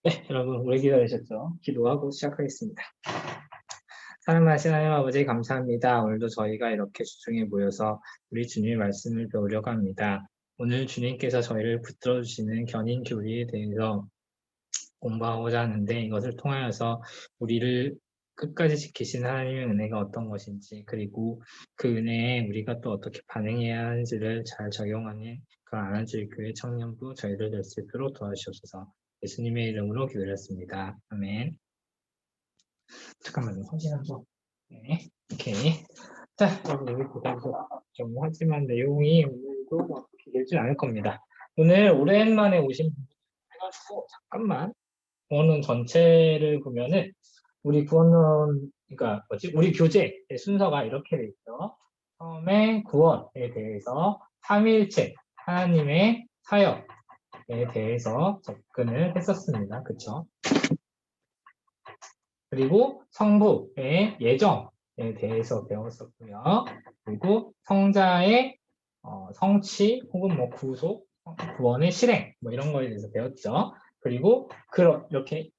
네, 여러분 오래 기다리셨죠? 기도하고 시작하겠습니다. 사랑하신 하나님 아버지 감사합니다. 오늘도 저희가 이렇게 주중에 모여서 우리 주님의 말씀을 배우려고 합니다. 오늘 주님께서 저희를 붙들어 주시는 견인 교리에 대해서 공부하고자 하는데 이것을 통하여서 우리를 끝까지 지키신 하나님의 은혜가 어떤 것인지 그리고 그 은혜에 우리가 또 어떻게 반응해야 하는지를 잘 적용하는 그 안아주의 청년부 저희를 될 수 있도록 도와주시옵소서. 예수님의 이름으로 기도드렸습니다. 아멘. 잠깐만요. 확인하죠. 네. 오케이. 자, 여러분 여기 보셔서 좀 하지만 내용이 오늘도 뭐 그렇게 길진 않을 겁니다. 오늘 오랜만에 오신 분들 해가지고 잠깐만 구원론 전체를 보면은 우리 구원론 그러니까 뭐지? 우리 교재 순서가 이렇게 돼 있죠. 처음에 구원에 대해서 삼위일체 하나님의 사역에 대해서 접근을 했었습니다. 그쵸? 그리고 성부의 예정에 대해서 배웠었고요. 그리고 성자의 성취 혹은 뭐 구속, 구원의 실행 뭐 이런 거에 대해서 배웠죠. 그리고 이렇게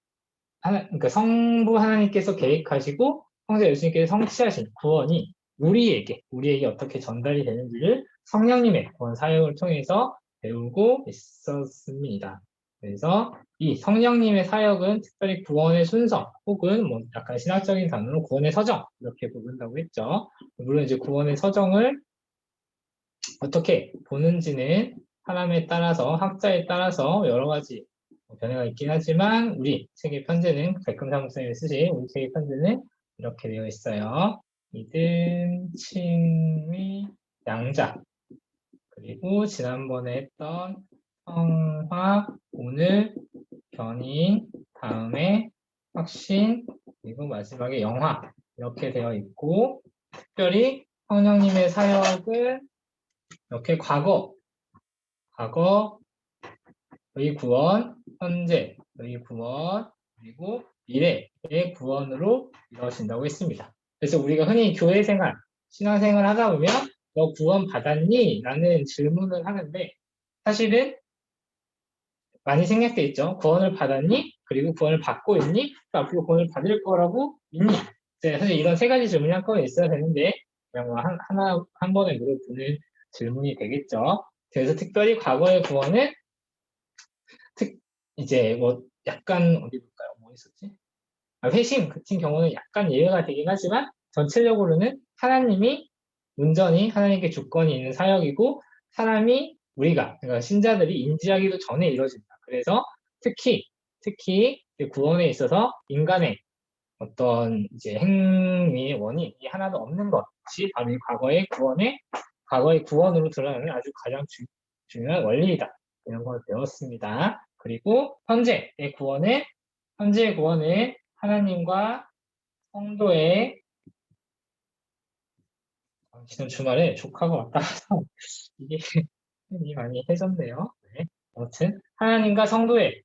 그러니까 성부 하나님께서 계획하시고 성자 예수님께서 성취하신 구원이 우리에게 어떻게 전달이 되는지를 성령님의 구원 사역을 통해서 배우고 있었습니다. 그래서 이 성령님의 사역은 특별히 구원의 순서 혹은 뭐 약간 신학적인 단어로 구원의 서정 이렇게 부른다고 했죠. 물론 이제 구원의 서정을 어떻게 보는지는 사람에 따라서 학자에 따라서 여러 가지 변화가 있긴 하지만 우리 책의 편제는 백금사 목사님이 쓰신 우리 책의 편제는 이렇게 되어 있어요. 이든, 칭의, 양자 그리고 지난번에 했던 성화, 오늘, 견인, 다음에 확신, 그리고 마지막에 영화 이렇게 되어 있고 특별히 성령님의 사역은 이렇게 과거의 구원, 현재의 구원, 그리고 미래의 구원으로 이루어진다고 했습니다. 그래서 우리가 흔히 교회 생활, 신앙생활 하다 보면 너 구원 받았니? 라는 질문을 하는데 사실은 많이 생략돼 있죠. 구원을 받았니? 그리고 구원을 받고 있니? 또 앞으로 구원을 받을 거라고 믿니? 사실 이런 세 가지 질문이 한꺼번에 있어야 되는데 그냥 뭐 한 번에 물어보는 질문이 되겠죠. 그래서 특별히 과거의 구원은 이제 뭐 약간 어디 볼까요? 뭐 있었지? 회심 같은 경우는 약간 예외가 되긴 하지만 전체적으로는 하나님이 온전히 하나님께 주권이 있는 사역이고 사람이 우리가 그러니까 신자들이 인지하기도 전에 이루어진다. 그래서 특히 구원에 있어서 인간의 어떤 이제 행위의 원인이 하나도 없는 것이 바로 이 과거의 구원으로 드러나는 아주 가장 중요한 원리이다. 이런 걸 배웠습니다. 그리고 현재의 구원은 하나님과 성도의 지난 주말에 조카가 왔다 가서 이게 많이 해졌네요. 네. 아무튼 하나님과 성도의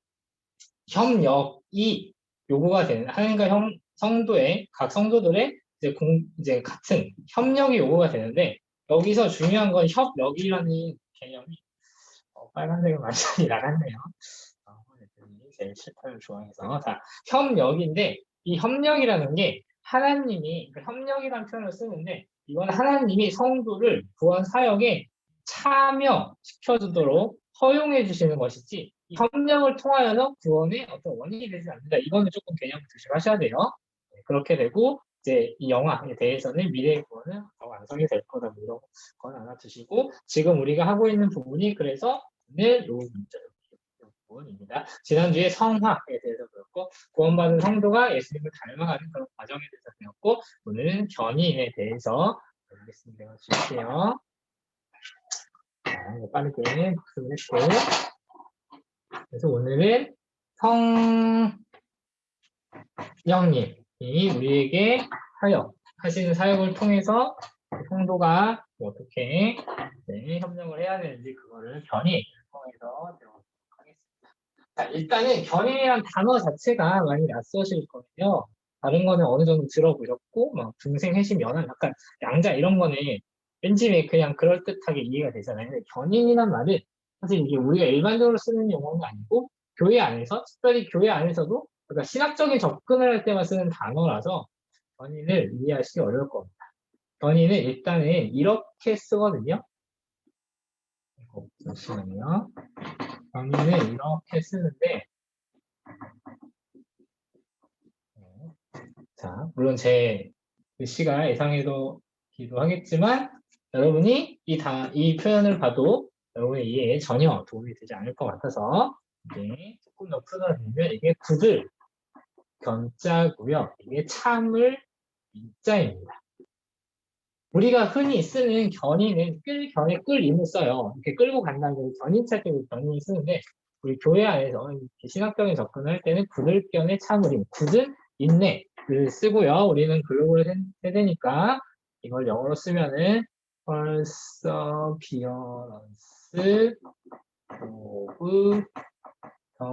협력이 요구가 되는 하나님과 성도의 각 성도들의 이제 같은 협력이 요구가 되는데 여기서 중요한 건 협력이라는 개념이 빨간색은 완전히 나갔네요. 제일 싫다는 조항에서 자 협력인데 이 협력이라는 게 하나님이 협력이라는 표현을 쓰는데 이건 하나님이 성도를 구원 사역에 참여시켜주도록 허용해 주시는 것이지 이 협력을 통하여서 구원의 어떤 원인이 되지 않는다. 이거는 조금 개념 조심하셔야 돼요. 네, 그렇게 되고 이제 이 영화에 대해서는 미래의 구원은 더 완성이 될 거다. 뭐 이런 건 알아두시고 지금 우리가 하고 있는 부분이 그래서 오늘 요 문제 부분입니다. 지난주에 성화에 대해서 배웠고 구원받은 성도가 예수님을 닮아가는 그런 과정에 대해서 배웠고 오늘은 견인에 대해서 배우겠습니다. 주실게요. 자, 빠르게 복습을 했고 그래서 오늘은 성령님이 우리에게 하시는 사역을 통해서 성도가 어떻게 협력을 해야 되는지 그거를 견인을 통해서 배워보도록 하겠습니다. 자, 일단은 견인이란 단어 자체가 많이 낯서실 거예요. 다른 거는 어느 정도 들어보셨고, 막 중생, 회심, 연한, 약간 양자 이런 거는 왠지 왜 그냥 그럴듯하게 이해가 되잖아요. 근데 견인이란 말은 사실 이게 우리가 일반적으로 쓰는 용어는 아니고 교회 안에서, 특별히 교회 안에서도, 그러니까 신학적인 접근을 할 때만 쓰는 단어라서 견인을 이해하시기 어려울 겁니다. 견인은 일단은 이렇게 쓰거든요. 잠시만요. 견인은 이렇게 쓰는데, 자, 물론 제 글씨가 예상해도기도 하겠지만, 여러분이 이 표현을 봐도 여러분의 이해에 전혀 도움이 되지 않을 것 같아서, 이제 조금 더 풀어드리면, 이게 구들, 견자고요. 이게 참을 인자입니다. 우리가 흔히 쓰는 견인은 끌임을 써요. 이렇게 끌고 간다는 게 견인차 때문에 견인을 쓰는데, 우리 교회 안에서 신학적인 접근을 할 때는 구들견의 참을임, 굳은 인내를 쓰고요. 우리는 글로벌 세대니까 이걸 영어로 쓰면은 perseverance of the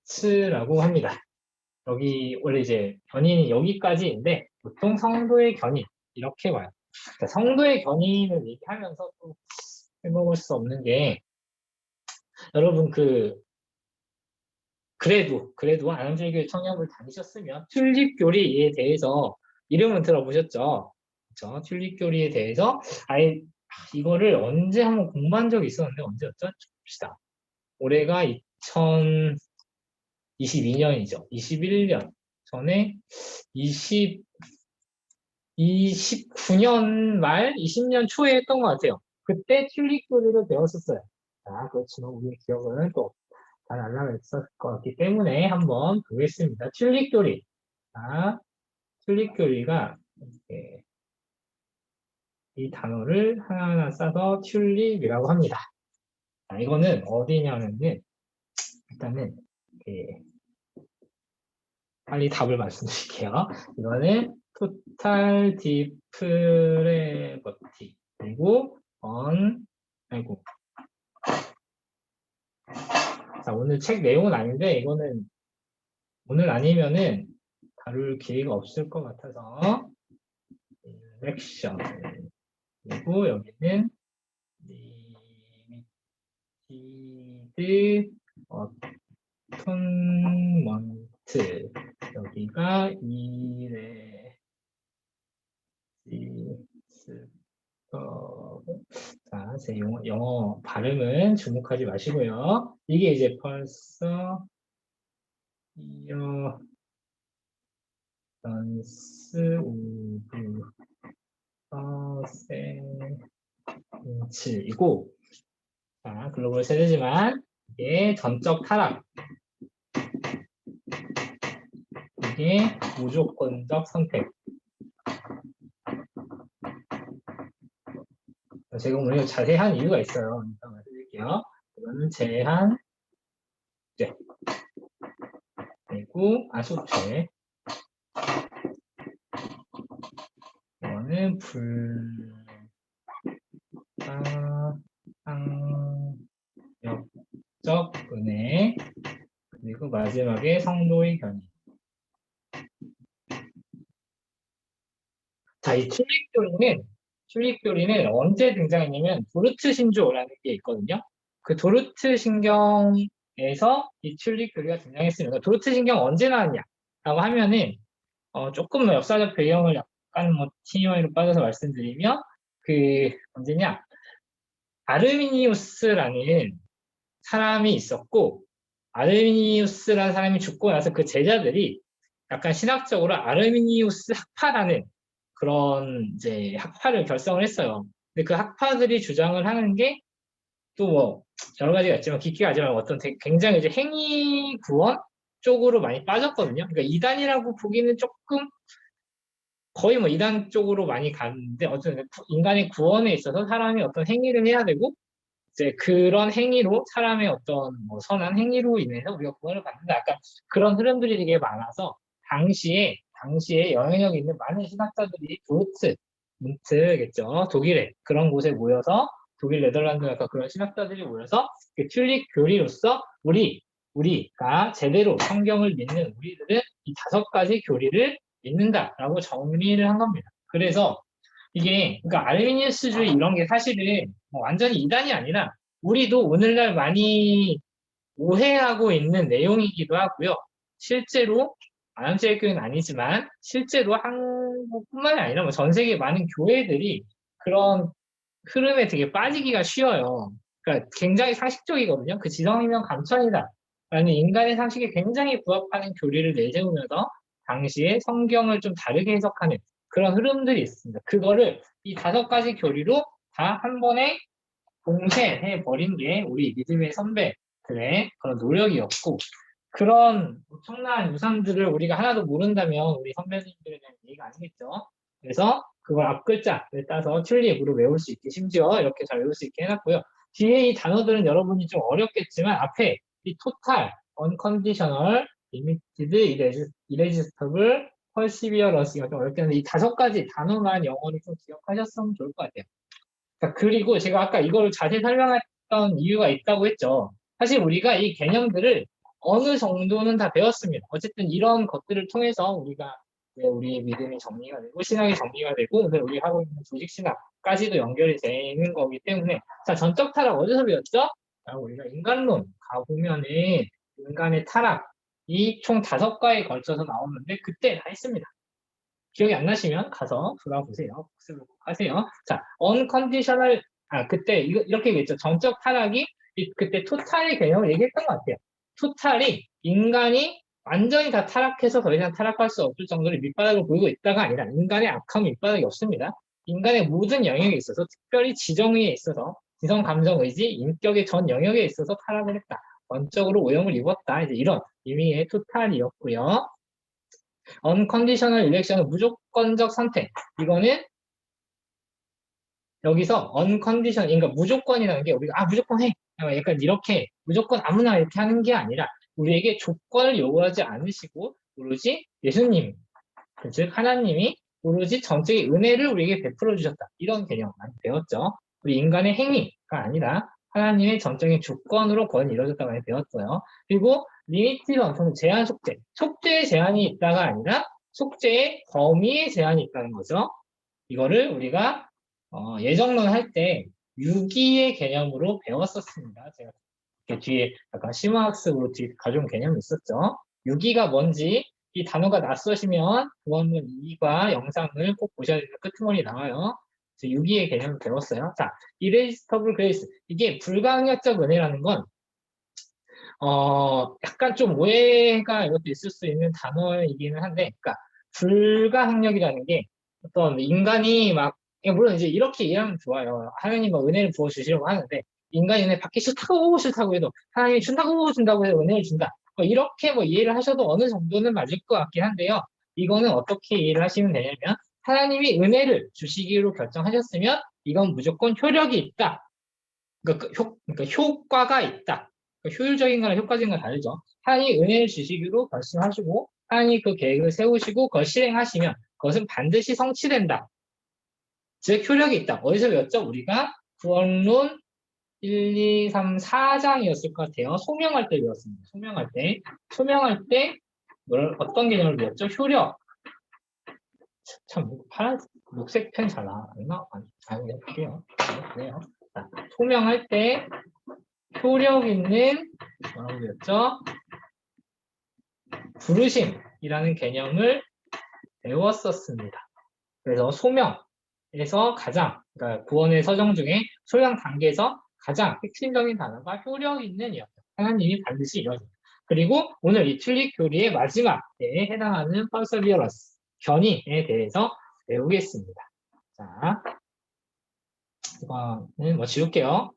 saints라고 합니다. 여기 원래 이제 견인이 여기까지인데 보통 성도의 견인 이렇게 봐요. 그러니까 성도의 견인을 얘기하면서 또 빼먹을 수 없는 게 여러분 그래도 안암절교회 청년을 다니셨으면 튤립교리에 대해서 이름은 들어보셨죠? 그렇죠? 튤립교리에 대해서 아예 이거를 언제 한번 공부한 적이 있었는데 언제였죠? 봅시다. 올해가 2022년이죠. 21년 전에 29년 말 20년 초에 했던 것 같아요. 그때 튤립교리를 배웠었어요. 자, 그렇지만 우리의 기억은 또 잘 안 남아있을 것 같기 때문에 한번 보겠습니다. 튤립교리. 자, 튤립교리가 이렇게 이 단어를 하나하나 싸서 튤립이라고 합니다. 자, 이거는 어디냐면은 일단은 이렇게 빨리 답을 말씀드릴게요. 이거는 토탈 디프레버티 그리고 아이고. 자, 오늘 책 내용은 아닌데 이거는 오늘 아니면은 다룰 기회가 없을 것 같아서 렉션 그리고 여기는 리미티드 어톤먼트 여기가 이레 자, 제 영어 발음은 주목하지 마시고요. 이게 이제 벌써 이어런스 오브 퍼센트이고 자, 글로벌 세대지만 이게 전적 타락 이게 무조건적 선택 제가 오늘 자세한 이유가 있어요. 일단 말씀드릴게요. 이거는 제한 네. 그리고 아소죄 이거는 불가항력적 은혜 그리고 마지막에 성도의 견인 자, 이 튤립교리는 언제 등장했냐면 도르트 신조라는 게 있거든요. 그 도르트 신경에서 이 튤립교리가 등장했습니다. 도르트 신경 언제 나왔냐라고 하면은 조금 역사적 배경을 약간 TMI로 빠져서 말씀드리면 언제냐 아르미니우스라는 사람이 있었고 아르미니우스라는 사람이 죽고 나서 그 제자들이 약간 신학적으로 아르미니우스 학파라는 그런 이제 학파를 결성을 했어요. 근데 그 학파들이 주장을 하는 게 또 뭐 여러 가지가 있지만 깊게 가지만 굉장히 이제 행위 구원 쪽으로 많이 빠졌거든요. 그러니까 이단이라고 보기는 조금 거의 뭐 이단 쪽으로 많이 갔는데 어쨌든 인간의 구원에 있어서 사람이 어떤 행위를 해야 되고 이제 그런 행위로 사람의 어떤 뭐 선한 행위로 인해서 우리가 구원을 받는다. 약간 그런 흐름들이 되게 많아서 당시에 영향력 있는 많은 신학자들이 문트겠죠. 독일에 그런 곳에 모여서 독일 네덜란드 약간 그런 신학자들이 모여서 그 튤립 교리로서 우리가 제대로 성경을 믿는 우리들은 이 5가지 교리를 믿는다라고 정리를 한 겁니다. 그래서 이게 그러니까 아르미니우스주의 이런 게 사실은 뭐 완전히 이단이 아니라 우리도 오늘날 많이 오해하고 있는 내용이기도 하고요. 실제로 안암제일교회는 아니지만 실제로 한국뿐만이 아니라 뭐 전 세계 많은 교회들이 그런 흐름에 되게 빠지기가 쉬워요. 그러니까 굉장히 상식적이거든요. 그 지성이면 감천이다 라는 인간의 상식에 굉장히 부합하는 교리를 내세우면서 당시에 성경을 좀 다르게 해석하는 그런 흐름들이 있습니다. 그거를 이 5가지 교리로 다 한 번에 봉쇄해 버린 게 우리 믿음의 선배들의 그런 노력이었고, 그런 엄청난 유산들을 우리가 하나도 모른다면 우리 선배님들에 대한 얘기가 아니겠죠. 그래서 그걸 앞글자를 따서 튤립으로 외울 수 있게, 심지어 이렇게 잘 외울 수 있게 해놨고요. 뒤에 이 단어들은 여러분이 좀 어렵겠지만 앞에 이 total, unconditional, limited, irresistible, perseverance, 이거 좀 어렵게 하는데 이 5가지 단어만 영어로 좀 기억하셨으면 좋을 것 같아요. 자, 그리고 제가 아까 이걸 자세히 설명했던 이유가 있다고 했죠. 사실 우리가 이 개념들을 어느 정도는 다 배웠습니다. 어쨌든 이런 것들을 통해서 우리가 우리의 믿음이 정리가 되고 신앙이 정리가 되고 오늘 우리 하고 있는 조직 신학까지도 연결이 되는 거기 때문에, 자, 전적 타락 어디서 배웠죠? 자, 우리가 인간론 가보면은 인간의 타락이 총 5과에 걸쳐서 나오는데 그때 다 했습니다. 기억이 안 나시면 가서 돌아보세요. 복습을 꼭 하세요. 자, unconditional, 그때 이렇게 얘기했죠. 전적 타락이 그때 토탈의 개념을 얘기했던 것 같아요. 토탈이 인간이 완전히 다 타락해서 더 이상 타락할 수 없을 정도로 밑바닥을 보이고 있다가 아니라 인간의 악함은 밑바닥이 없습니다. 인간의 모든 영역에 있어서, 특별히 지정의에 있어서, 지성, 감정, 의지, 인격의 전 영역에 있어서 타락을 했다. 전적으로 오염을 입었다. 이제 이런 의미의 토탈이었고요. unconditional election은 무조건적 선택. 이거는 여기서 unconditional, 그러니까 무조건이라는 게 우리가 무조건 해. 약간 이렇게 무조건 아무나 이렇게 하는 게 아니라 우리에게 조건을 요구하지 않으시고 오로지 예수님, 즉 하나님이 오로지 전적인 은혜를 우리에게 베풀어 주셨다. 이런 개념 많이 배웠죠. 우리 인간의 행위가 아니라 하나님의 전적인 주권으로 구원이 이루어졌다고 많이 배웠어요. 그리고 리미티드 언터는 제한 속죄. 속죄의 제한이 있다가 아니라 속죄의 범위의 제한이 있다는 거죠. 이거를 우리가 예정론 할 때 유기의 개념으로 배웠었습니다. 제가 뒤에 약간 심화학습으로 뒤에 가져온 개념이 있었죠. 유기가 뭔지 이 단어가 낯서시면 구원문 2과 영상을 꼭 보셔야 됩니다. 끄트머리 나와요. 유기의 개념을 배웠어요. 자, irresistible grace. 이게 불가항력적 은혜라는 건 약간 좀 오해가 이것도 있을 수 있는 단어이기는 한데, 그러니까 불가항력이라는 게 어떤 인간이 막, 물론 이제 이렇게 이해하면 좋아요. 하나님 막 은혜를 부어 주시려고 하는데 인간이 은혜 받기 싫다고 해도 하나님이 준다고 해서 은혜를 준다. 뭐 이렇게 뭐 이해를 하셔도 어느 정도는 맞을 것 같긴 한데요. 이거는 어떻게 이해를 하시면 되냐면 하나님이 은혜를 주시기로 결정하셨으면 이건 무조건 효력이 있다. 그러니까 효과가 있다. 그러니까 효율적인 거랑 효과적인 건 다르죠. 하나님이 은혜를 주시기로 결심하시고 하나님이 그 계획을 세우시고 그걸 실행하시면 그것은 반드시 성취된다. 즉 효력이 있다. 어디서 배웠죠? 우리가 구원론 1, 2, 3, 4장이었을 것 같아요. 소명할 때 배웠습니다. 소명할 때 어떤 개념을 배웠죠? 효력. 참 파란 녹색 펜 잘 나왔나? 아니, 볼게요. 그래요. 자, 소명할 때 효력 있는 뭐라고 배웠죠? 부르심이라는 개념을 배웠었습니다. 그래서 소명에서 가장, 그러니까 구원의 서정 중에 소명 단계에서 가장 핵심적인 단어가 효력 있는 이었다. 하나님이 반드시 이루어진다. 그리고 오늘 이 튤립 교리의 마지막에 해당하는 perseverance, 견인에 대해서 배우겠습니다. 자, 이거는 뭐 지울게요.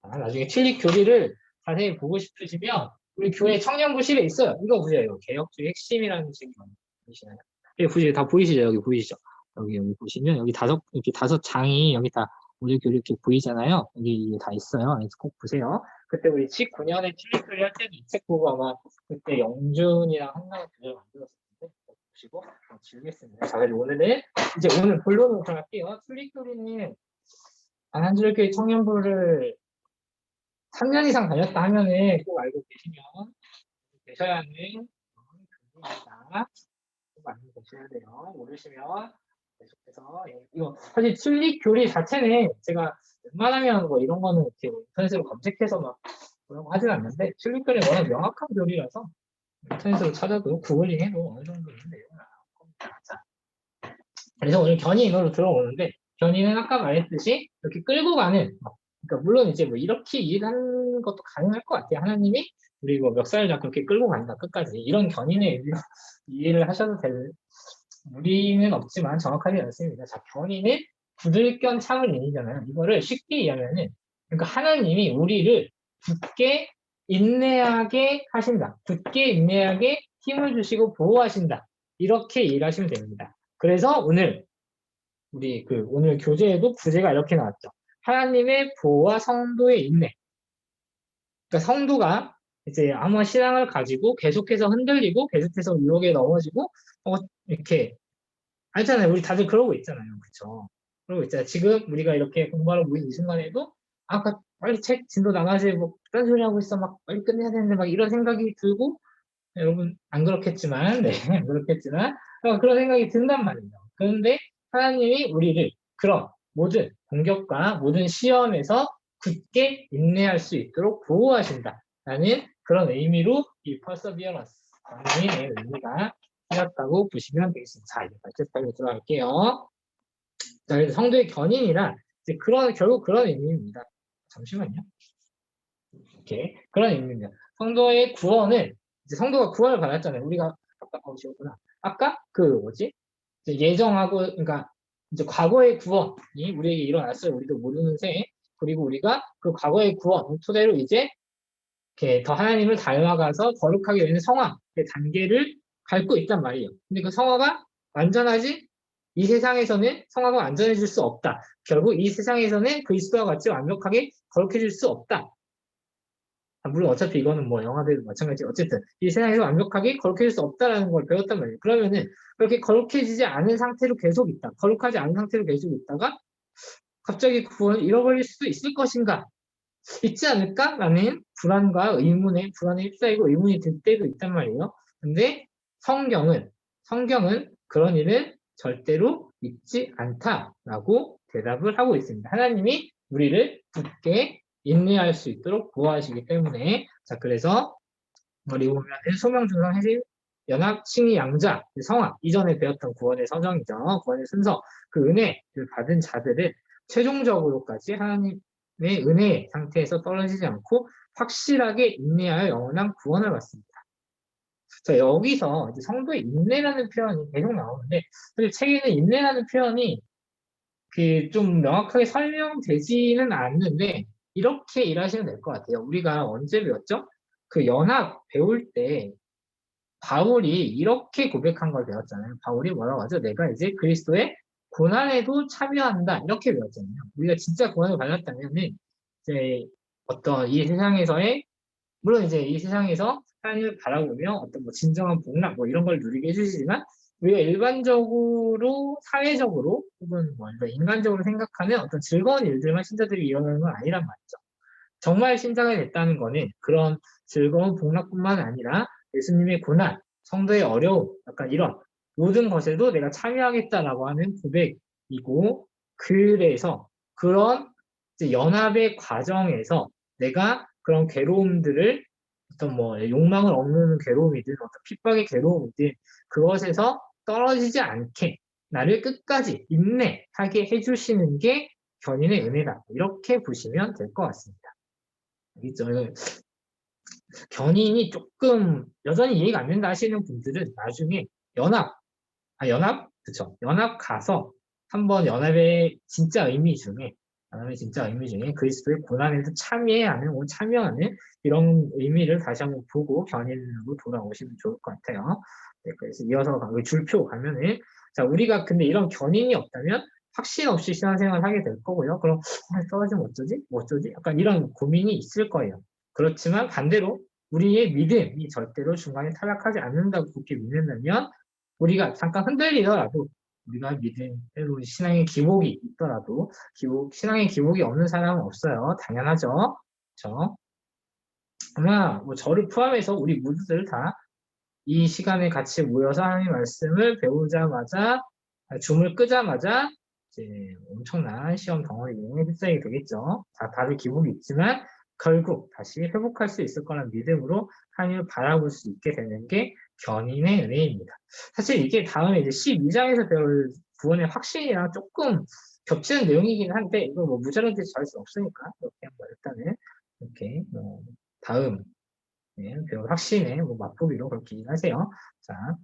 자, 나중에 튤립 교리를 자세히 보고 싶으시면 우리 교회 청년부실에 있어요. 이거 보세요. 개혁주의 핵심이라는 책이 보이시나요? 여기 보시죠. 다 보이시죠? 여기 보이시죠? 여기 보시면 여기 이렇게 5장이 여기 다 우리 교리 이렇게 보이잖아요. 여기 다 있어요. 그래서 꼭 보세요. 그때 우리 19년에 튤립 교리 할 때도 이 책 보고 아마 그때 영준이랑 한나가 교재를 만들었었는데 보시고 지우겠습니다. 자, 그리고 오늘은 오늘 본론으로 들어갈게요. 튤립 교리는 한줄교회 청년부를 3년 이상 다녔다 하면은 꼭 알고 계셔야 하는 교리입니다. 꼭 알고 계셔야 돼요. 모르시면 계속해서 이거 사실 튤립 교리 자체는 제가 웬만하면 뭐 이런 거는 이렇게 인터넷으로 검색해서 막 뭐라고 하진 않는데 튤립 교리 워낙 명확한 교리라서 인터넷으로 찾아도 구글링 해도 어느 정도 있는 내용을 나올 겁니다. 자, 그래서 오늘 견인으로 들어오는데 견인은 아까 말했듯이 이렇게 끌고 가는 그러니까 물론 이제 뭐 이렇게 이해하는 것도 가능할 것 같아요. 하나님이 우리 뭐 멱살을 잡고 이렇게 끌고 간다 끝까지 이런 견인의 의미로 이해를 하셔도 될 무리는 없지만 정확하지 않습니다. 자, 견인은 부들견 참을 인이잖아요. 이거를 쉽게 이해하면은 그러니까 하나님이 우리를 굳게 인내하게 하신다. 굳게 인내하게 힘을 주시고 보호하신다. 이렇게 이해를 하시면 됩니다. 그래서 오늘 우리 오늘 교재에도 부제가 이렇게 나왔죠. 하나님의 보호와 성도의 인내. 그러니까 성도가 이제 아무 신앙을 가지고 계속해서 흔들리고 계속해서 유혹에 넘어지고 이렇게 알잖아요. 우리 다들 그러고 있잖아요. 그렇죠? 그러고 있잖아요. 지금 우리가 이렇게 공부하러 모인 이 순간에도 아까 빨리 책 진도 나가지 뭐 딴 소리 하고 있어 막 빨리 끝내야 되는데 막 이런 생각이 들고 여러분 안 그렇겠지만 네, 안 그렇겠지만 그런 생각이 든단 말이에요. 그런데 하나님이 우리를 그런 모든 공격과 모든 시험에서 굳게 인내할 수 있도록 보호하신다라는 그런 의미로 이 perseverance 의 의미가 생겼다고 보시면 되겠습니다. 자, 이제 발제법으로 들어갈게요. 자, 그래서 성도의 견인이란 이제 결국 그런 의미입니다. 잠시만요. 이렇게 그런 의미입니다. 성도의 구원은 이제 성도가 구원을 받았잖아요. 우리가 아까 보시구나. 아까 뭐지? 예정하고 그러니까 이제 과거의 구원이 우리에게 일어났어요. 우리도 모르는 새. 그리고 우리가 그 과거의 구원 토대로 이제 이렇게 더 하나님을 닮아가서 거룩하게 되는 성화의 단계를 밟고 있단 말이에요. 근데 그 성화가 완전하지? 이 세상에서는 성화가 완전해질 수 없다. 결국 이 세상에서는 그리스도와 같이 완벽하게 거룩해질 수 없다. 물론 어차피 이거는 뭐 영화들도 마찬가지. 어쨌든 이 세상에서 완벽하게 거룩해질 수 없다라는 걸 배웠단 말이에요. 그러면은 그렇게 거룩해지지 않은 상태로 계속 있다. 거룩하지 않은 상태로 계속 있다가 갑자기 구원을 잃어버릴 수도 있을 것인가? 있지 않을까라는 불안에 휩싸이고 의문이 들 때도 있단 말이에요. 근데 성경은 그런 일은 절대로 있지 않다라고 대답을 하고 있습니다. 하나님이 우리를 굳게 인내할 수 있도록 보호하시기 때문에 자 그래서 우리 보면 소명준성 해심 연합 칭의 양자 성화 이전에 배웠던 구원의 서정이죠. 구원의 순서 그 은혜를 받은 자들은 최종적으로까지 하나님의 은혜 상태에서 떨어지지 않고 확실하게 인내하여 영원한 구원을 받습니다. 자 여기서 이제 성도의 인내라는 표현이 계속 나오는데 사실 책에는 인내라는 표현이 좀 명확하게 설명되지는 않는데 이렇게 일하시면 될 것 같아요. 우리가 언제 배웠죠? 그 연합 배울 때 바울이 이렇게 고백한 걸 배웠잖아요. 바울이 뭐라고 하죠? 내가 이제 그리스도의 고난에도 참여한다. 이렇게 배웠잖아요. 우리가 진짜 고난을 받았다면 이제 어떤 이 세상에서의 물론 이제 이 세상에서 하나님을 바라보며 어떤 뭐 진정한 복락 뭐 이런 걸 누리게 해주시지만 우리가 일반적으로 사회적으로 혹은 뭐 인간적으로 생각하는 어떤 즐거운 일들만 신자들이 이루는 건 아니란 말이죠. 정말 신자가 됐다는 거는 그런 즐거운 복락뿐만 아니라 예수님의 고난, 성도의 어려움, 약간 이런 모든 것에도 내가 참여하겠다라고 하는 고백이고 그래서 그런 연합의 과정에서 내가 그런 괴로움들을 어떤 뭐 욕망을 억누르는 괴로움이든 어떤 핍박의 괴로움이든 그것에서 떨어지지 않게 나를 끝까지 인내하게 해주시는 게 견인의 은혜다. 이렇게 보시면 될 것 같습니다. 알겠죠? 견인이 조금 여전히 이해가 안 된다 하시는 분들은 나중에 연합? 그쵸. 연합 가서 한번 연합의 진짜 의미 중에 그리스도의 고난에도 참여하는 이런 의미를 다시 한번 보고 견인으로 돌아오시면 좋을 것 같아요. 네, 그래서 이어서 줄표 가면은 자 우리가 근데 이런 견인이 없다면 확신 없이 신앙생활을 하게 될 거고요. 그럼 떨어지면 어쩌지? 뭐 어쩌지? 약간 이런 고민이 있을 거예요. 그렇지만 반대로 우리의 믿음이 절대로 중간에 타락하지 않는다고 그렇게 믿는다면 우리가 잠깐 흔들리더라도 우리가 믿음으로 신앙의 기복이 있더라도 신앙의 기복이 없는 사람은 없어요. 당연하죠. 그렇죠? 아마 뭐 저를 포함해서 우리 모두들 다 이 시간에 같이 모여서 하나님의 말씀을 배우자마자 줌을 끄자마자 이제 엄청난 시험 덩어리에 휩싸이게 되겠죠. 자, 다들 기복이 있지만 결국 다시 회복할 수 있을 거란 믿음으로 하나님을 바라볼 수 있게 되는 게 견인의 은혜입니다. 사실 이게 다음에 이제 12장에서 배울 구원의 확신이랑 조금 겹치는 내용이긴 한데 이거 뭐 무자료들이 잘할 수 없으니까 이렇게 한번 일단은 이렇게 뭐 다음 배울 확신의 뭐 맛보기로 그렇게 이해하세요. 자,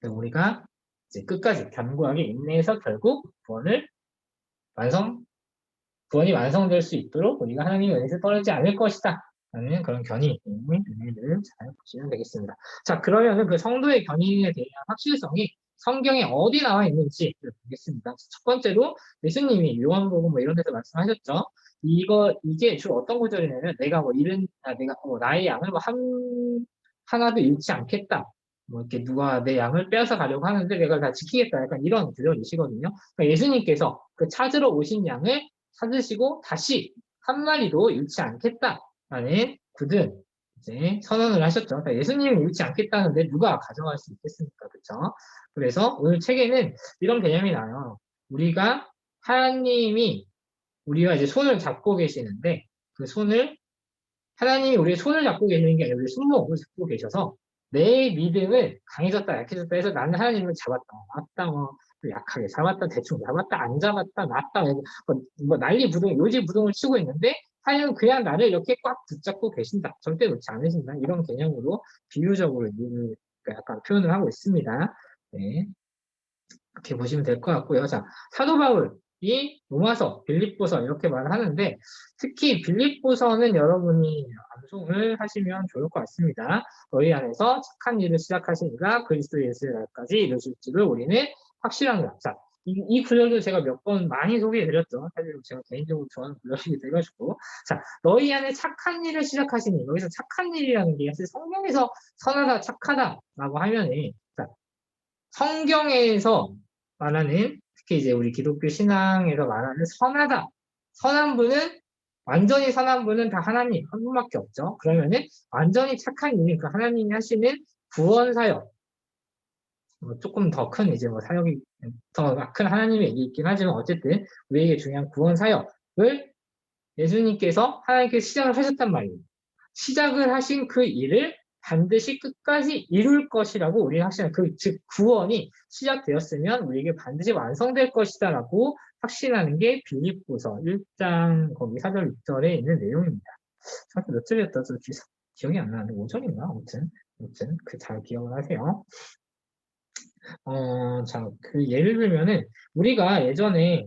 우리가 이제 끝까지 견고하게 인내해서 결국 구원이 완성될 수 있도록 우리가 하나님의 은혜에서 떨어지지 않을 것이다. 라는 그런 견인의 은혜를 잘 보시면 되겠습니다. 자, 그러면은 그 성도의 견인에 대한 확실성이 성경에 어디 나와 있는지 보겠습니다. 첫 번째로 예수님이 요한복음 뭐 이런 데서 말씀하셨죠. 이게 주로 어떤 구절이냐면 내가 나의 양을 하나도 잃지 않겠다. 뭐 이렇게 누가 내 양을 빼앗아 가려고 하는데 내가 다 지키겠다. 약간 이런 구절이시거든요. 그러니까 예수님께서 그 찾으러 오신 양을 찾으시고 다시 한 마리도 잃지 않겠다라는 굳은 이제 선언을 하셨죠. 그러니까 예수님이 잃지 않겠다는데 누가 가져갈 수 있겠습니까? 그렇죠? 그래서 오늘 책에는 이런 개념이 나요. 우리가 이제 손을 잡고 계시는데 그 하나님이 우리의 손을 잡고 계시는 게 아니라 우리의 손목을 잡고 계셔서 내 믿음을 강해졌다 약해졌다 해서 나는 하나님을 잡았다 놨다 약하게 잡았다 대충 잡았다 안 잡았다 놨다 뭐 난리 부동 요지 부동을 치고 있는데 하나님은 그냥 나를 이렇게 꽉 붙잡고 계신다 절대 놓지 않으신다 이런 개념으로 비유적으로 약간 표현을 하고 있습니다. 네. 이렇게 보시면 될 것 같고요. 자, 사도 바울이 로마서, 빌립보서 이렇게 말을 하는데 특히 빌립보서는 여러분이 암송을 하시면 좋을 것 같습니다. 너희 안에서 착한 일을 시작하신 이가 그리스도 예수의 날까지 이루실 줄을 우리는 확실합니다. 자, 이 구절도 제가 몇 번 많이 소개해드렸죠. 사실 제가 개인적으로 좋아하는 구절이기도 해가지고. 자, 너희 안에 착한 일을 시작하시니, 여기서 착한 일이라는 게 사실 성경에서 선하다, 착하다라고 하면은, 자, 성경에서 말하는 특히 이제 우리 기독교 신앙에서 말하는 선하다. 완전히 선한 분은 다 하나님 한 분밖에 없죠. 그러면은 완전히 착한 분이 그 하나님이 하시는 구원 사역 조금 더 큰 이제 뭐 사역이 더 큰 하나님의 얘기 있긴 하지만 어쨌든 우리에게 중요한 구원 사역을 예수님께서 하나님께 시작을 하셨단 말이에요. 시작을 하신 그 일을 반드시 끝까지 이룰 것이라고 우리는 확신한 즉 구원이 시작되었으면 우리에게 반드시 완성될 것이다라고 확신하는 게 빌립보서 1장 거기 4절 6절에 있는 내용입니다. 사실 몇 절이었다 저 기억이 안 나는데 5절인가 아무튼 그 잘 기억을 하세요. 자, 그 예를 들면은 우리가 예전에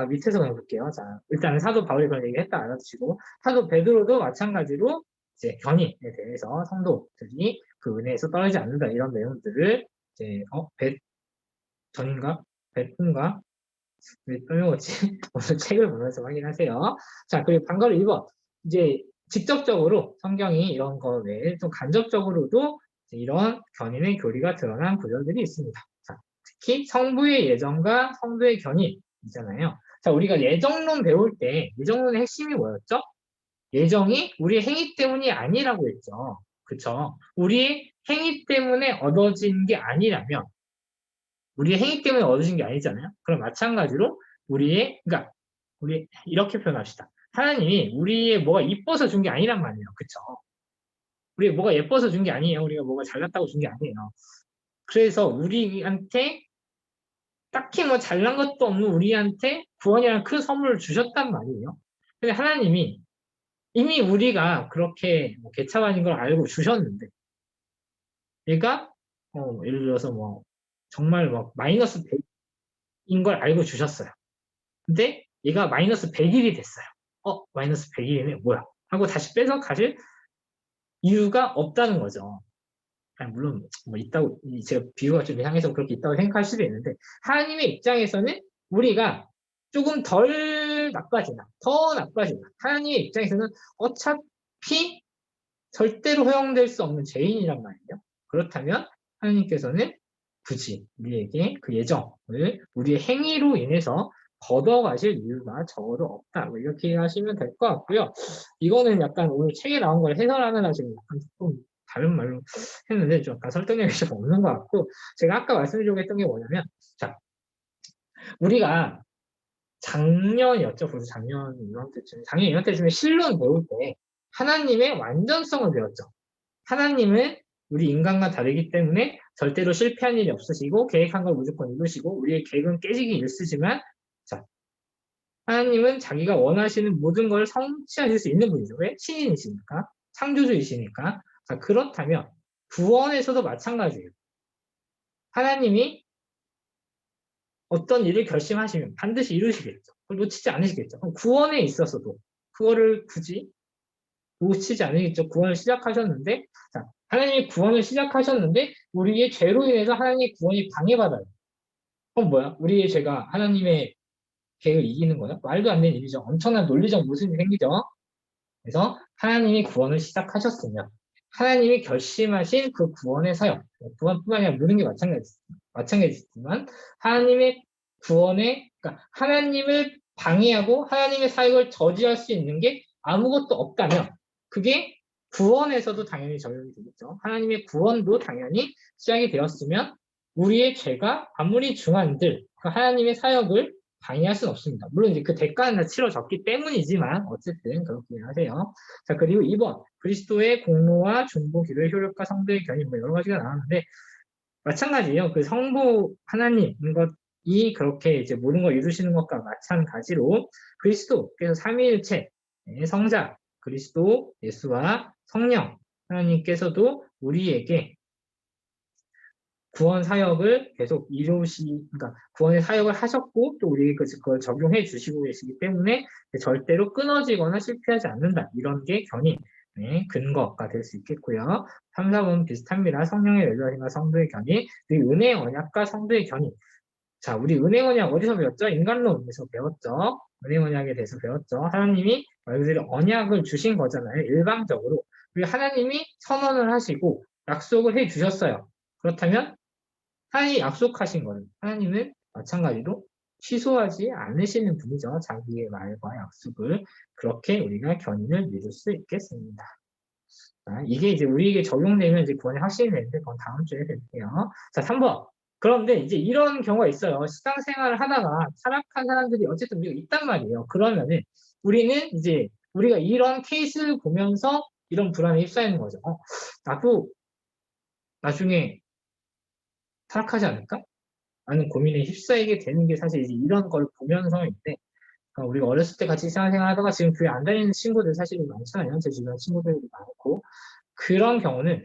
밑에서 그냥 볼게요. 자, 일단은 사도 바울이 그런 얘기 했다 알아두시고 사도 베드로도 마찬가지로 이제 견인에 대해서 성도들이 그 은혜에서 떨어지지 않는다 이런 내용들을 이제 전인가 베푼가 왜 빼먹었지? 오늘 책을 보면서 확인하세요. 자, 그리고 방금 1번 이제 직접적으로 성경이 이런 거 외에 좀 간접적으로도 이런 견인의 교리가 드러난 구절들이 있습니다. 자, 특히 성부의 예정과 성도의 견인이잖아요. 자, 우리가 예정론 배울 때 예정론의 핵심이 뭐였죠? 예정이 우리의 행위 때문이 아니라고 했죠. 그쵸? 우리의 행위 때문에 얻어진 게 아니라면 우리의 행위 때문에 얻어진 게 아니잖아요. 그럼 마찬가지로 그러니까 우리 이렇게 표현합시다. 하나님이 우리의 뭐가 이뻐서 준 게 아니란 말이에요. 그쵸? 우리가 뭐가 예뻐서 준 게 아니에요. 우리가 뭐가 잘났다고 준 게 아니에요. 그래서 우리한테 딱히 뭐 잘난 것도 없는 우리한테 구원이라는 큰 선물을 주셨단 말이에요. 근데 하나님이 이미 우리가 그렇게 뭐 개차반인 걸 알고 주셨는데 얘가 예를 들어서 뭐 정말 막 마이너스 100인 걸 알고 주셨어요. 근데 얘가 마이너스 100일이 됐어요. 마이너스 100일이네 뭐야 하고 다시 빼서 가실 이유가 없다는 거죠. 물론 뭐 있다고 제가 비유가 좀 이상해서 그렇게 있다고 생각할 수도 있는데 하나님의 입장에서는 우리가 조금 덜 나빠지나 더 나빠지나 하나님의 입장에서는 어차피 절대로 허용될 수 없는 죄인이란 말이에요. 그렇다면 하나님께서는 굳이 우리에게 그 예정을 우리의 행위로 인해서 걷어가실 이유가 적어도 없다. 뭐 이렇게 하시면 될 것 같고요. 이거는 약간 오늘 책에 나온 걸 해설하느라 지금 약간 조금 다른 말로 했는데 좀 약간 설득력이 좀 없는 것 같고 제가 아까 말씀드리려고 했던 게 뭐냐면 자 우리가 작년이었죠. 벌써 작년 이맘때쯤 작년 이맘때쯤에 실론 배울 때 하나님의 완전성을 배웠죠. 하나님은 우리 인간과 다르기 때문에 절대로 실패한 일이 없으시고 계획한 걸 무조건 이루시고 우리의 계획은 깨지기 일쑤지만 자 하나님은 자기가 원하시는 모든 걸 성취하실 수 있는 분이죠. 왜? 신인이시니까. 창조주이시니까. 자, 그렇다면 구원에서도 마찬가지예요. 하나님이 어떤 일을 결심하시면 반드시 이루시겠죠. 그걸 놓치지 않으시겠죠. 그럼 구원에 있어서도 그거를 굳이 놓치지 않으겠죠. 구원을 시작하셨는데 자, 하나님이 구원을 시작하셨는데 우리의 죄로 인해서 하나님의 구원이 방해받아요. 그럼 뭐야? 우리의 죄가 하나님의 계획을 이기는 거예요? 말도 안 되는 일이죠. 엄청난 논리적 모순이 생기죠. 그래서 하나님이 구원을 시작하셨으면 하나님이 결심하신 그 구원의 사역, 구원뿐만 아니라 모든 게 마찬가지지만 하나님의 구원에 그러니까 하나님을 방해하고 하나님의 사역을 저지할 수 있는 게 아무것도 없다면 그게 구원에서도 당연히 적용이 되겠죠. 하나님의 구원도 당연히 시작이 되었으면 우리의 죄가 아무리 중한들 그 하나님의 사역을 방해할 수는 없습니다. 물론 이제 그 대가는 다 치러졌기 때문이지만 어쨌든 그렇게 하세요. 자 그리고 2번 그리스도의 공로와 중보 기도의 효력과 성도의 견인 뭐 여러 가지가 나왔는데 마찬가지예요. 그 성부 하나님 것이 그렇게 이제 모든 걸 이루시는 것과 마찬가지로 그리스도께서 삼위일체 성자 그리스도 예수와 성령 하나님께서도 우리에게 구원 사역을 계속 그러니까 구원의 사역을 하셨고 또 우리에게 그걸 적용해 주시고 계시기 때문에 절대로 끊어지거나 실패하지 않는다. 이런 게 견인, 근거가 될 수 있겠고요. 3, 4번 비슷합니다. 성령의 멜로디와 성도의 견인, 그리고 은혜의 언약과 성도의 견인. 자, 우리 은혜 언약 어디서 배웠죠? 인간론에서 배웠죠. 은혜 언약에 대해서 배웠죠. 하나님이 말 그대로 언약을 주신 거잖아요. 일방적으로. 그리고 하나님이 선언을 하시고 약속을 해 주셨어요. 그렇다면 하나님이 약속하신 거는 하나님은 마찬가지로 취소하지 않으시는 분이죠. 자기의 말과 약속을. 그렇게 우리가 견인을 이룰 수 있겠습니다. 자, 이게 이제 우리에게 적용되면 이제 구원이 확실히 되는데 그건 다음 주에 뵐게요. 자, 3번. 그런데 이제 이런 경우가 있어요. 신앙생활을 하다가 타락한 사람들이 어쨌든 우리가 있단 말이에요. 그러면은 우리는 이제 우리가 이런 케이스를 보면서 이런 불안에 휩싸이는 거죠. 나도 나중에 타락하지 않을까? 라는 고민에 휩싸이게 되는 게 사실 이제 이런 걸 보면서인데, 그러니까 우리가 어렸을 때 같이 신앙생활 하다가 지금 교회 안 다니는 친구들 사실 많잖아요. 제 주변 친구들도 많고. 그런 경우는,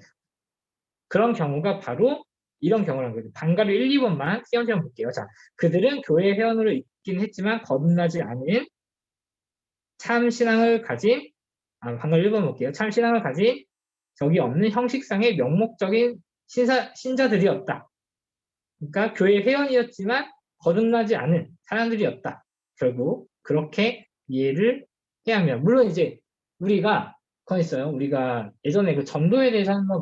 그런 경우가 바로 이런 경우라는 거예요. 방가루 1, 2번만 띄엄띄엄 볼게요. 자, 그들은 교회 회원으로 있긴 했지만 거듭나지 않은 참 신앙을 가진, 방가루 1번 볼게요. 참 신앙을 가진 적이 없는 형식상의 명목적인 신자들이었다. 그러니까 교회 회원이었지만 거듭나지 않은 사람들이었다. 결국 그렇게 이해를 해야 합니다. 물론 이제 우리가 그건 있어요. 우리가 예전에 그 전도에 대해서 한번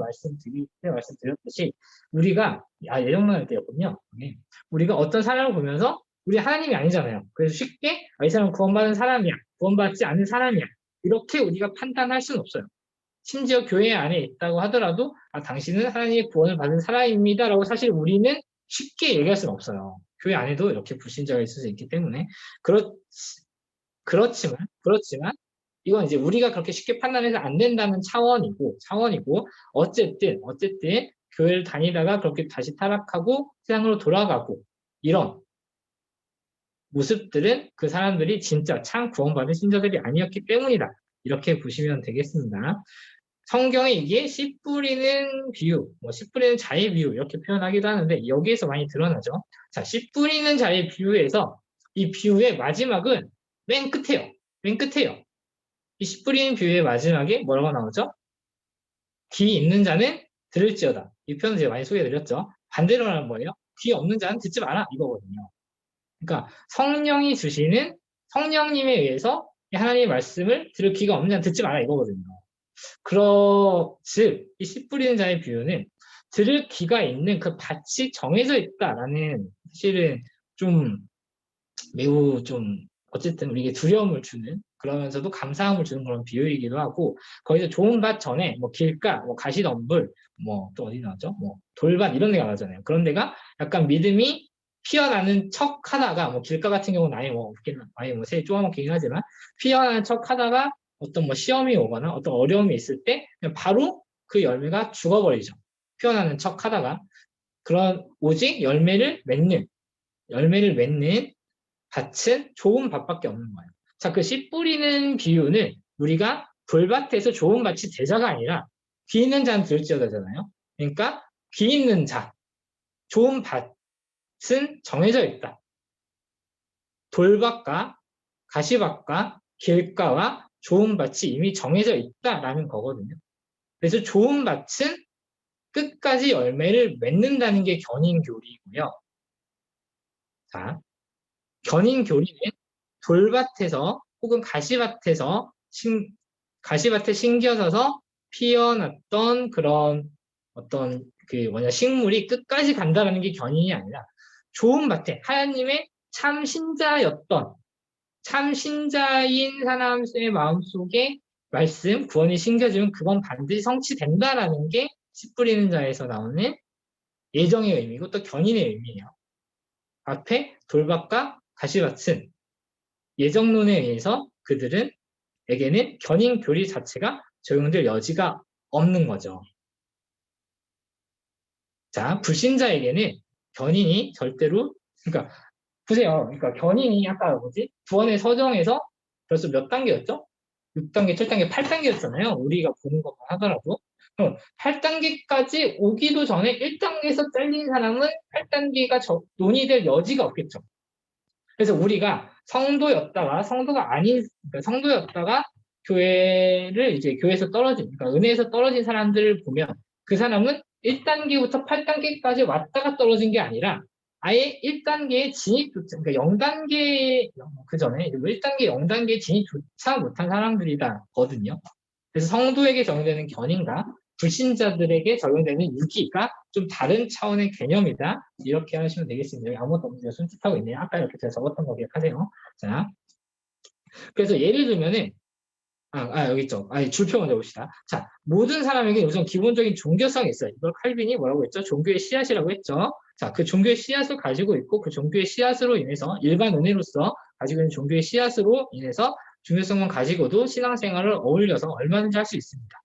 말씀드렸듯이 우리가 예전만 할 때였군요. 우리가 어떤 사람을 보면서 우리 하나님이 아니잖아요. 그래서 쉽게 이 사람은 구원받은 사람이야, 구원받지 않은 사람이야 이렇게 우리가 판단할 수는 없어요. 심지어 교회 안에 있다고 하더라도 당신은 하나님의 구원을 받은 사람입니다라고 사실 우리는 쉽게 얘기할 수는 없어요. 교회 안에도 이렇게 불신자가 있을 수 있기 때문에 그렇지만 이건 이제 우리가 그렇게 쉽게 판단해서 안 된다는 차원이고 어쨌든 교회를 다니다가 그렇게 다시 타락하고 세상으로 돌아가고 이런 모습들은 그 사람들이 진짜 참 구원받은 신자들이 아니었기 때문이다. 이렇게 보시면 되겠습니다. 성경에 이게 씨 뿌리는 비유, 씨 뿌리는 자의 비유 이렇게 표현하기도 하는데 여기에서 많이 드러나죠. 자, 씨 뿌리는 자의 비유에서 이 비유의 마지막은 맨 끝에요. 이 씨 뿌리는 비유의 마지막에 뭐라고 나오죠? 귀 있는 자는 들을지어다. 이 표현을 제가 많이 소개해드렸죠. 반대로 말하는 거예요. 귀 없는 자는 듣지 마라 이거거든요. 그러니까 성령이 주시는 성령님에 의해서 하나님의 말씀을 들을 귀가 없는 자는 듣지 마라 이거거든요. 즉, 이 씨 뿌리는 자의 비유는 들을 귀가 있는 그 밭이 정해져 있다라는 사실은 좀 매우 좀 어쨌든 우리에게 두려움을 주는 그러면서도 감사함을 주는 그런 비유이기도 하고, 거기서 좋은 밭 전에 뭐 길가, 뭐 가시덤불, 뭐 또 어디 나왔죠? 뭐 돌밭 이런 데가 나잖아요. 그런 데가 약간 믿음이 피어나는 척 하다가, 뭐 길가 같은 경우는 아예 뭐 없긴, 아예 뭐 새 쪼아먹기긴 하지만, 피어나는 척 하다가 어떤 뭐 시험이 오거나 어떤 어려움이 있을 때 그냥 바로 그 열매가 죽어버리죠. 피어나는 척 하다가. 그런 오직 열매를 맺는 밭은 좋은 밭밖에 없는 거예요. 자, 그 씨 뿌리는 비유는 우리가 돌밭에서 좋은 밭이 제자가 아니라 귀 있는 자는 들을지어다잖아요. 그러니까 귀 있는 자, 좋은 밭은 정해져 있다. 돌밭과 가시밭과 길가와 좋은 밭이 이미 정해져 있다라는 거거든요. 그래서 좋은 밭은 끝까지 열매를 맺는다는 게 견인교리이고요. 자, 견인교리는 돌밭에서 혹은 가시밭에 심겨져서 피어났던 그런 어떤 그 뭐냐 식물이 끝까지 간다라는 게 견인이 아니라 좋은 밭에 하나님의 참 신자였던 참 신자인 사람의 마음속에 말씀, 구원이 심겨지면 그건 반드시 성취된다라는 게 씨 뿌리는 자에서 나오는 예정의 의미고 또 견인의 의미예요. 앞에 돌밭과 가시밭은 예정론에 의해서 에게는 견인 교리 자체가 적용될 여지가 없는 거죠. 자, 불신자에게는 견인이 절대로, 그러니까 보세요. 그러니까 견인이 아까 뭐지? 구원의 서정에서 벌써 몇 단계였죠? 6단계, 7단계, 8단계였잖아요. 우리가 보는 것만 하더라도. 그럼 8단계까지 오기도 전에 1단계에서 잘린 사람은 8단계가 논의될 여지가 없겠죠. 그래서 우리가 성도가 아닌, 그러니까 성도였다가 교회에서 떨어진, 그러니까 은혜에서 떨어진 사람들을 보면 그 사람은 1단계부터 8단계까지 왔다가 떨어진 게 아니라 아예 1단계에 그러니까 0단계, 그 전에 1단계, 0단계에 진입조차 못한 사람들이다거든요. 그래서 성도에게 적용되는 견인과 불신자들에게 적용되는 유기가 좀 다른 차원의 개념이다. 이렇게 하시면 되겠습니다. 여기 아무것도 없는데 손짓하고 있네요. 아까 이렇게 제가 적었던 거 기억하세요. 자, 그래서 예를 들면은 여기 있죠. 줄표 먼저 봅시다. 자, 모든 사람에게 우선 기본적인 종교성이 있어요. 이걸 칼빈이 뭐라고 했죠? 종교의 씨앗이라고 했죠. 자, 그 종교의 씨앗을 가지고 있고 그 종교의 씨앗으로 인해서 일반 은혜로서 가지고 있는 종교의 씨앗으로 인해서 종교성만 가지고도 신앙생활을 어울려서 얼마든지 할 수 있습니다.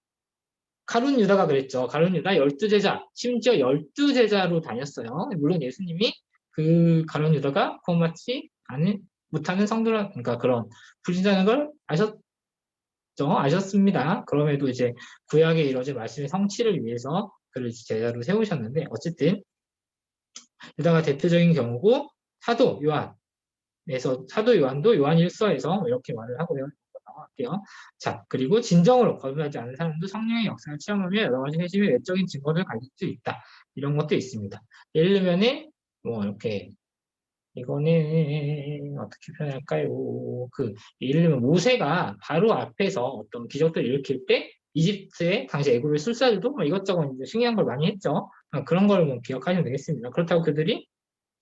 가룟 유다가 그랬죠. 가룟 유다 12제자, 심지어 12제자로 다녔어요. 물론 예수님이 그 가룟 유다가 구원받지 못하는 성도라, 그러니까 그런 불신자는 걸 아셨습니다. 그럼에도 이제 구약에 이루어진 말씀의 성취를 위해서 그를 제자로 세우셨는데, 어쨌든 유다가 대표적인 경우고, 사도 요한도 요한 1서에서 이렇게 말을 하고요. 나갈게요. 자, 그리고 진정으로 거듭나지 않은 사람도 성령의 역사를 체험하며 여러 가지 핵심의 외적인 증거를 가질 수 있다. 이런 것도 있습니다. 예를 들면은 뭐 이렇게 이거는 어떻게 표현할까요? 예를 들면 모세가 바로 앞에서 어떤 기적들을 일으킬 때 이집트의 당시 애굽의 술사들도 뭐 이것저것 이제 신기한 걸 많이 했죠. 그런 걸 뭐 기억하시면 되겠습니다. 그렇다고 그들이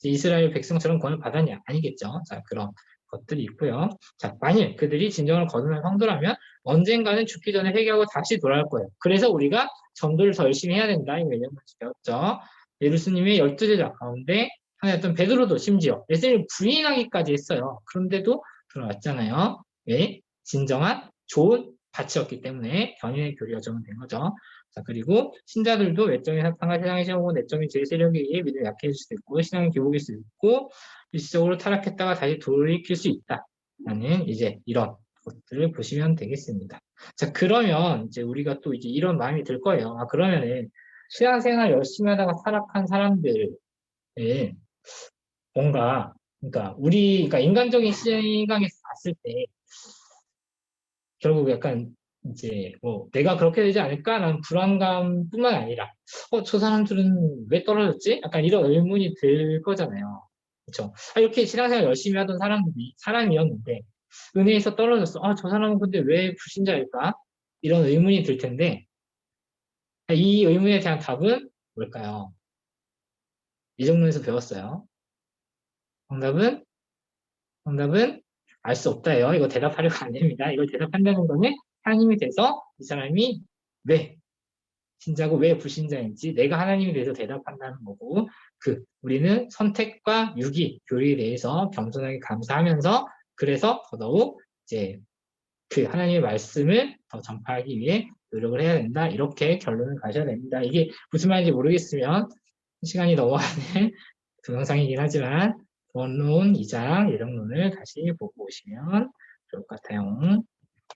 이스라엘 백성처럼 구원을 받았냐? 아니겠죠. 자, 그런 것들이 있고요. 자, 만일 그들이 진정으로 거듭난 성도라면 언젠가는 죽기 전에 회개하고 다시 돌아올 거예요. 그래서 우리가 전도를 더 열심히 해야 된다. 이 개념을 배웠죠. 예루살님의 12제자 가운데 하나였던 베드로도 심지어 예수님을 부인하기까지 했어요. 그런데도 들어왔잖아요. 왜? 진정한 좋은 밭이었기 때문에 견인의 교리가 적용된 거죠. 자, 그리고 신자들도 외적인 사탄과 세상의 시험과 내적인 죄의 세력에 의해 믿음이 약해질 수도 있고 신앙이 기복일 수도 있고 일시적으로 타락했다가 다시 돌이킬 수 있다. 라는 이제 이런 것들을 보시면 되겠습니다. 자, 그러면 이제 우리가 또 이제 이런 마음이 들 거예요. 그러면은 신앙생활 열심히 하다가 타락한 사람들은 뭔가 그러니까 인간적인 시각에서 봤을 때 결국 약간 이제 뭐 내가 그렇게 되지 않을까라는 불안감뿐만 아니라 저 사람들은 왜 떨어졌지? 약간 이런 의문이 들 거잖아요. 그렇죠? 이렇게 신앙생활 열심히 하던 사람이었는데 은혜에서 떨어졌어. 저 사람은 근데 왜 불신자일까? 이런 의문이 들 텐데 이 의문에 대한 답은 뭘까요? 이정문에서 배웠어요. 정답은 알 수 없다예요. 이거 대답하려고 안 됩니다. 이걸 대답한다는 거는 하나님이 돼서 이 사람이 왜 신자고 왜 불신자인지 내가 하나님에 대해서 대답한다는 거고 우리는 선택과 유기, 교리에 대해서 겸손하게 감사하면서 그래서 더더욱 이제 하나님의 말씀을 더 전파하기 위해 노력을 해야 된다. 이렇게 결론을 가셔야 됩니다. 이게 무슨 말인지 모르겠으면 시간이 넘어가는 동영상이긴 하지만 원론 2장 예정론을 다시 보고 오시면 좋을 것 같아요.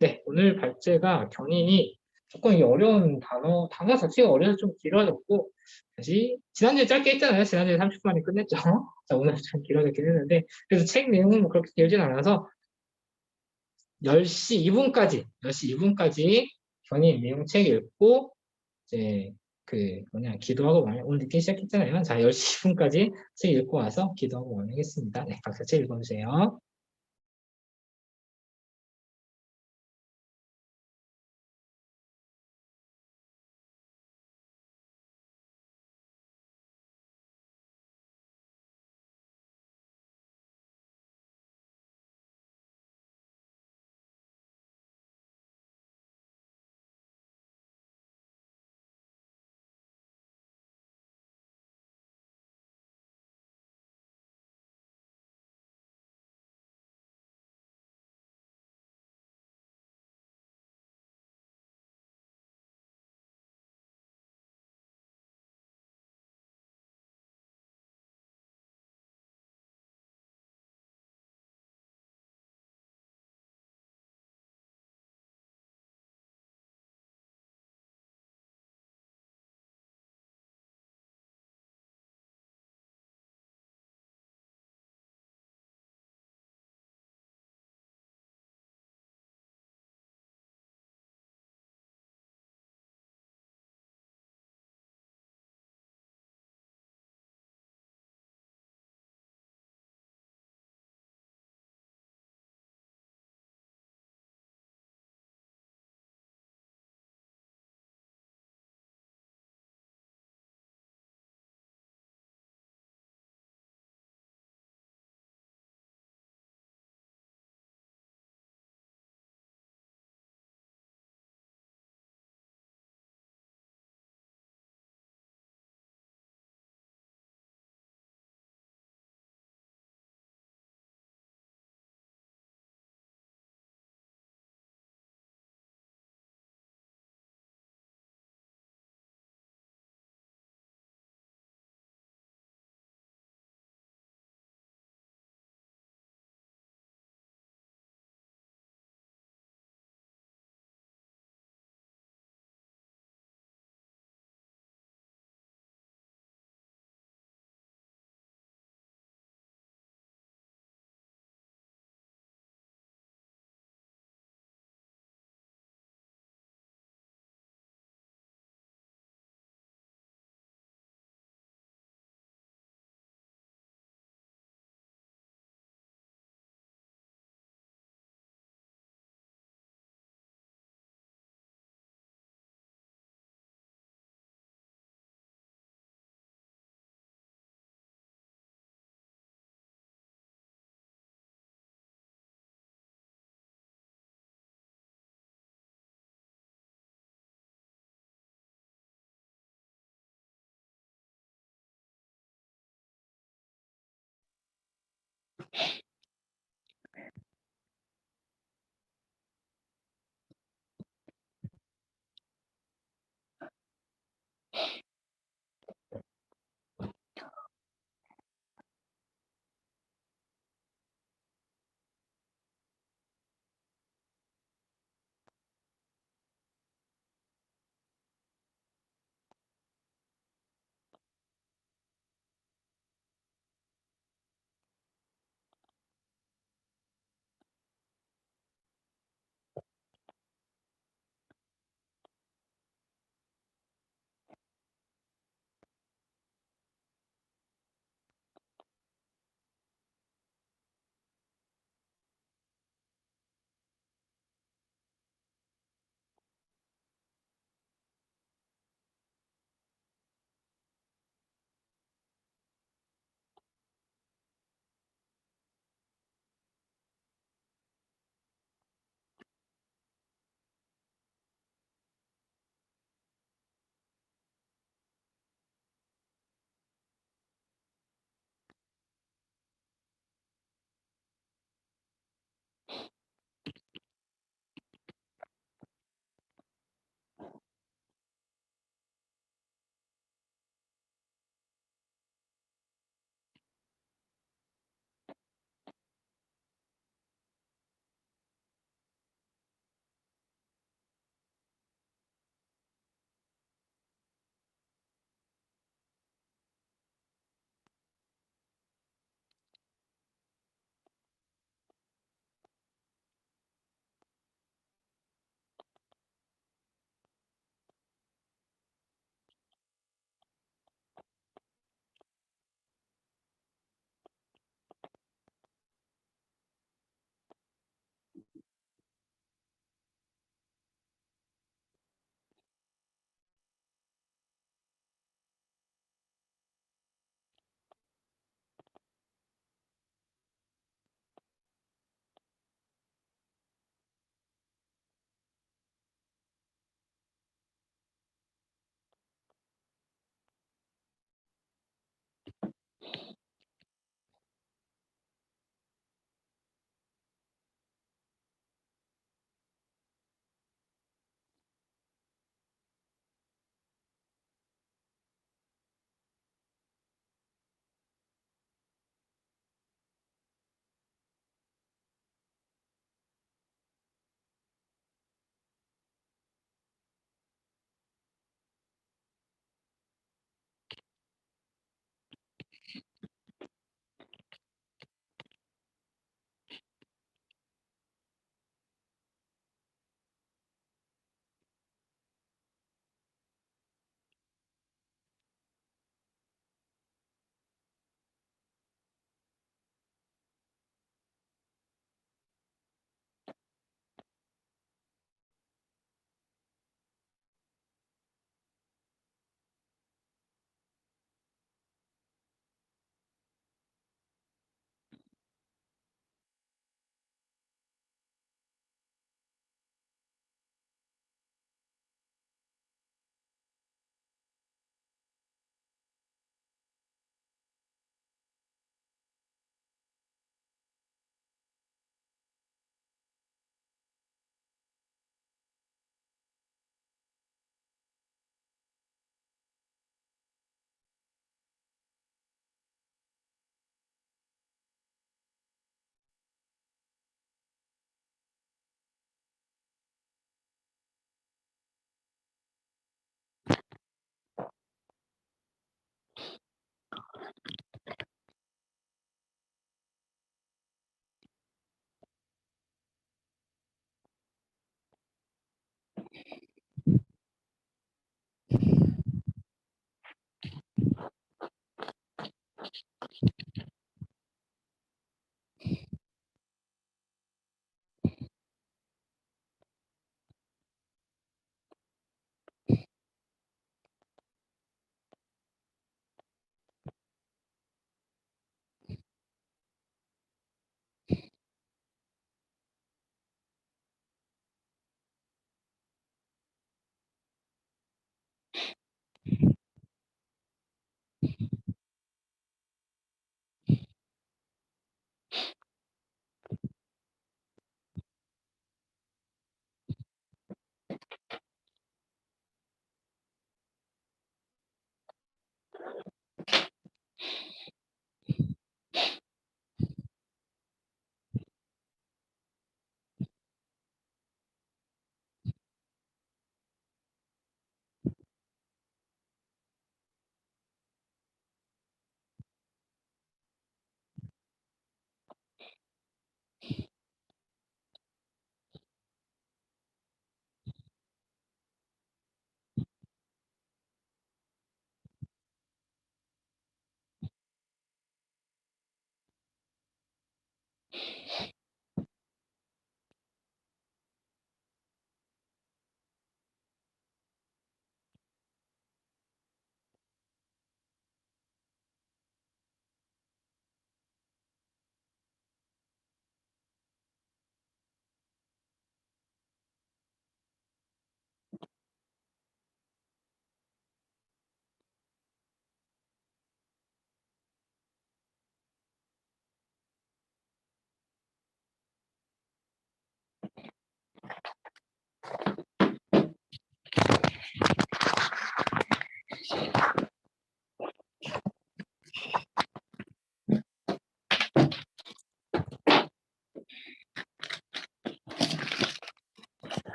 네, 오늘 발제가 견인이 조금 이게 어려운 단어 자체가 어려서 좀 길어졌고, 다시, 지난주에 짧게 했잖아요. 지난주에 30분 만에 끝냈죠. 자, 오늘 좀 길어졌긴 했는데, 그래서 책 내용은 뭐 그렇게 길진 않아서 10시 2분까지 견인 내용 책 읽고, 이제 기도하고 오늘 늦게 시작했잖아요. 자, 10시 2분까지 책 읽고 와서 기도하고 마무리하겠습니다. 네, 각자 책 읽어주세요.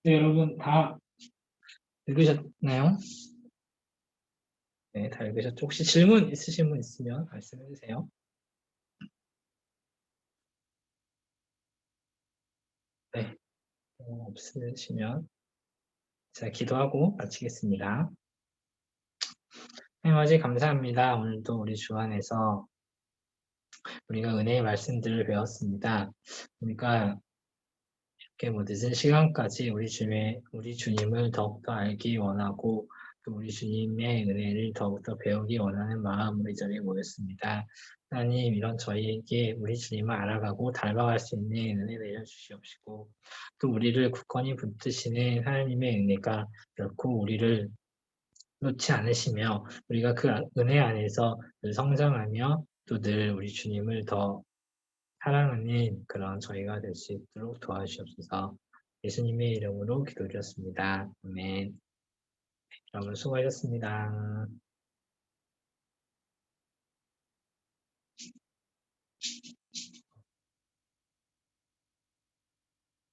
네, 여러분 다 읽으셨나요? 네, 다 읽으셨죠? 혹시 질문 있으신 분 있으면 말씀해 주세요. 네, 없으시면 제가 기도하고 마치겠습니다. 하나님 아버지 감사합니다. 오늘도 우리 주 안에서 우리가 은혜의 말씀들을 배웠습니다. 우리가 이렇게 뭐 늦은 시간까지 우리 주님을 더욱더 알기 원하고 또 우리 주님의 은혜를 더욱더 배우기 원하는 마음으로 이 자리에 모였습니다. 하나님 이런 저희에게 우리 주님을 알아가고 닮아갈 수 있는 은혜 내려주시옵시고 또 우리를 굳건히 붙드시는 하나님의 은혜가 결코 우리를 놓지 않으시며 우리가 그 은혜 안에서 늘 성장하며 또 늘 우리 주님을 더 사랑하는 그런 저희가 될 수 있도록 도와주시옵소서. 예수님의 이름으로 기도드렸습니다. 아멘. 여러분 수고하셨습니다.